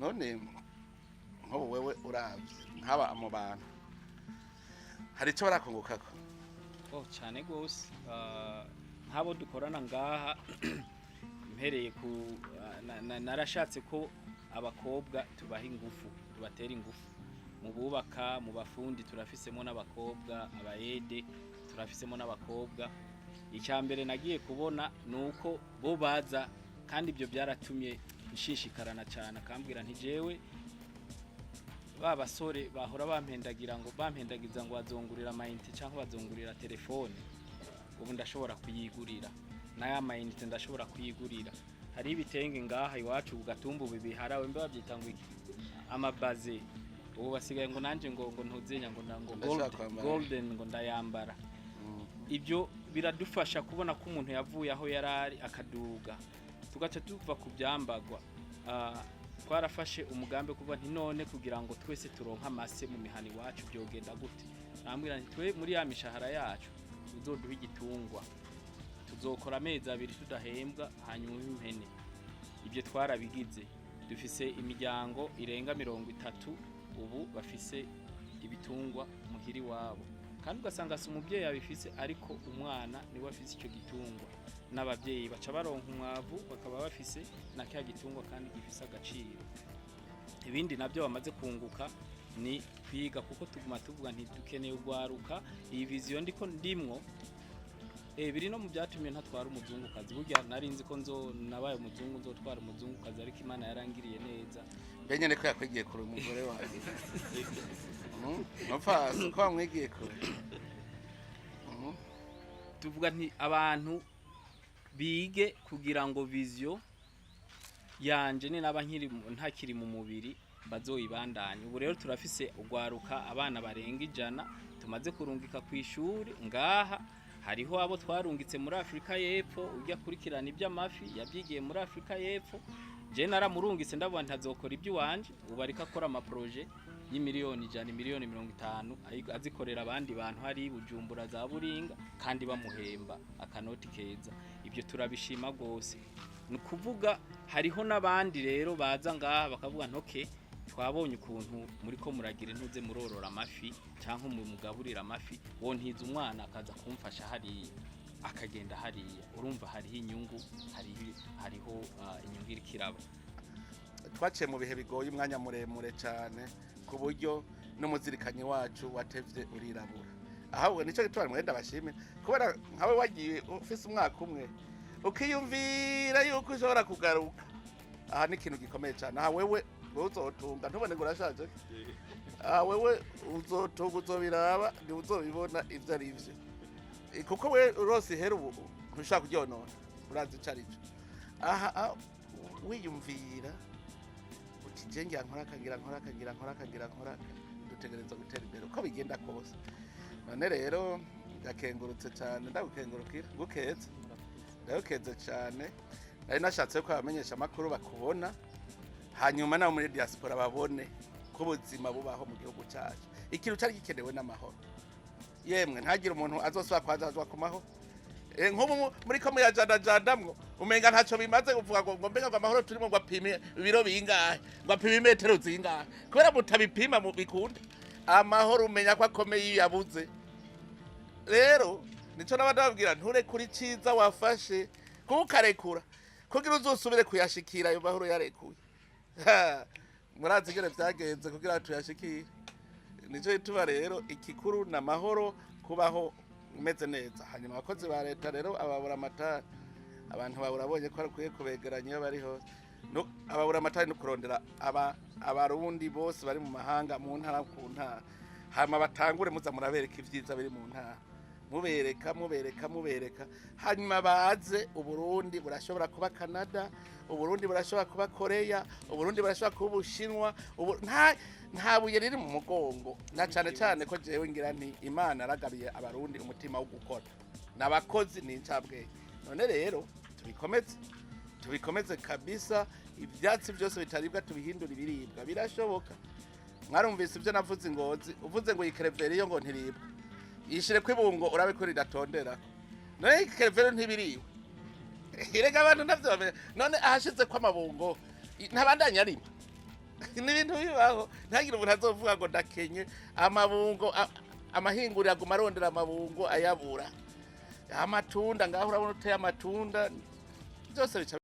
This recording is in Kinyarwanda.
none nk'ubu wewe uravye nk'aba mu bantu hari icyo barakungukako cyane gose nk'abo dukorana ngaha mpereye ku narashatse ko abakobwa tubaha ingufu tubatera ingufu mu bubaka mu bafundi turafisemo n'abakobwa abayede turafisemo n'abakobwa icyambere nagiye kubona nuko bo baza kandi ibyo byaratumye nshishikarana cyane akambwira nti jewe basore bahora bampendagiza ngo bazongurira amayinite cyangwa bazongurira telefone ubu ndashobora kuyigurira n'aya mayinite ndashobora kuyigurira hari ibitenge ngaha iwacu Kugatumba ubu biharawe mbe babyita ngo amabaze ubu basigaye ngo nanje ngo ntuzenya ngo golden ngo ndayambara ibyo biradufasha kubona ko umuntu yavuye aho yarari akaduga tugaca tuva ku byambagwa twarafashe umugambi kuva nti none kugira ngo twese turonka amase mu mihani wacu byogenda gute nambwira nti twe muri ya mishahara yacu uzoduha igitungwa tuzokora amezi 2 tudahembwa hanyuma impene ibyo twarabigize dufise imiryango irenga 30 ubu bafise ibitungwa muhiri wabo kandi ugasanga si umubyeyi abifise ariko umwana niwe afise icyo gitungwa n'ababyeyi baca baronka umwavu bakaba bafise na kya gitungwa kandi gifise agaciro ibindi nabyo bamaze kunguka ni kwiga kuko tuguma tuvuga nti dukeneye ugwaruka iyi vision ndimwo biri no mu byatumye ntatwara umuzungukazi burya narinzi ko nabaye umuzungu nzotwara umuzungukazi ariko Imana yarangiriye neza benye ne ko yakwigiye kuri umugore wawe nopfasa ko amwigiye kure tuvuga nti abantu bige kugira ngo vision yanje ni naba ntakiri mu mubiri bazoyibandanye ubu rero turafise ugwaruka abana barenga 100 tumaze kurungika ku ishuri ngaha hariho abo twarungitse muri Afrika y'Epfo ujya kurikirana iby'amafi yabyigiye muri Afrika y'Epfo je naramurungitse ndabona ntazokora iby'uwanje ubu ariko akora ama projet y'imiliyoni 150 azikorera abandi bantu hari Bujumbura za Buringa kandi bamuhemba akanoti keza ibyo turabishima gose nukuvuga hariho nabandi rero baza ngaha bakavuga ntoke twabonye ukuntu muri ko muragira intuze murorora amafi cyangwa mugaburira amafi wo ntiza umwana akaza kumfasha hari akagenda hariya urumva hariho inyungu hariho inyungu irikiraba twaciye mu bihe bigoye umwanya muremure cyane ku buryo n'umuzirikanyi wacu watevye urirabura ahubwo nico gitwara mwenda bashime kubera nkawe wagiye ufise umwaka umwe ukiyumvira yuko ushobora kugaruka aha ni ikintu gikomeye cyane aha wewe uzotunga ntubone ngo urashaje wewe uzotunga uzobiraba ni uzobibona ivyo ari ivyo kuko we rose hera ubu ntushaka kuryonona urazi carico aha wiyumvira uti jenge nkora dutegereza gutera imbere uko bigenda kose none rero ndakengurutse cyane ndagukengurukira ndagukeze cyane nari nashatse ko abamenyesha makuru bakubona hanyuma nawe muri diaspora babone ko ubuzima bubaho mu gihugu cyacu ikintu cyari gikenewe n'amahoro yemwe ntagira umuntu azosaba kwazazwa ku mahoro nk'ubu muri ko muyajandamwo umenga ntacyo bimaze kuvuga ngo mbega ngo amahoro turimo ngo apime ibiro bingahe ngo apime imetero zingahe kubera mutabipima mu bikunda amahoro umenya ko akomeye yabuze rero nico nabandababwira nture kuri ciza wafashe kukarekura kugira uzosubire kuyashikira ayo mahoro yarekuye murazi gere byagenze kugira tuyashikire nico ituba rero ikikuru na mahoro kubaho umeze neza hanyuma abakozi ba leta rero ababura amatari abantu baburabonye ko arikuye kubegeranya bari hose no ababura amatari no kurondera abarundi bose bari mu mahanga mu ntara ku ntara hama batangure muza murabereka ivyiza biri mu ntara mubereka hanyuma baze uburundi burashobora kuba Canada uburundi burashobora kuba Korea uburundi burashobora kuba Ubushinwa nta buye riri mu mugongo na cyane ko jewe ngira nti Imana aragabiye abarundi umutima wo gukora nabakozi n'incabwe none rero tubikomeze kabisa ibyatsi byose bitaribwa tubihindura ibiribwa birashoboka mwarumvise ibyo navuze ingozi uvuze ngo yikerevere iyo ngo ntiribwa yishire kwibungo urabe ko ridatondera none ikerevere ntibiriwe irega abantu navyo none ahashize kwa mabungo ntabandanya arima ni ibintu bibaho ntagire umuntu azovuga ngo ndakenye amabungo amahinguriro aguma arondera amabungo ayabura amatunda ngaho urabona uteye amatunda byose bica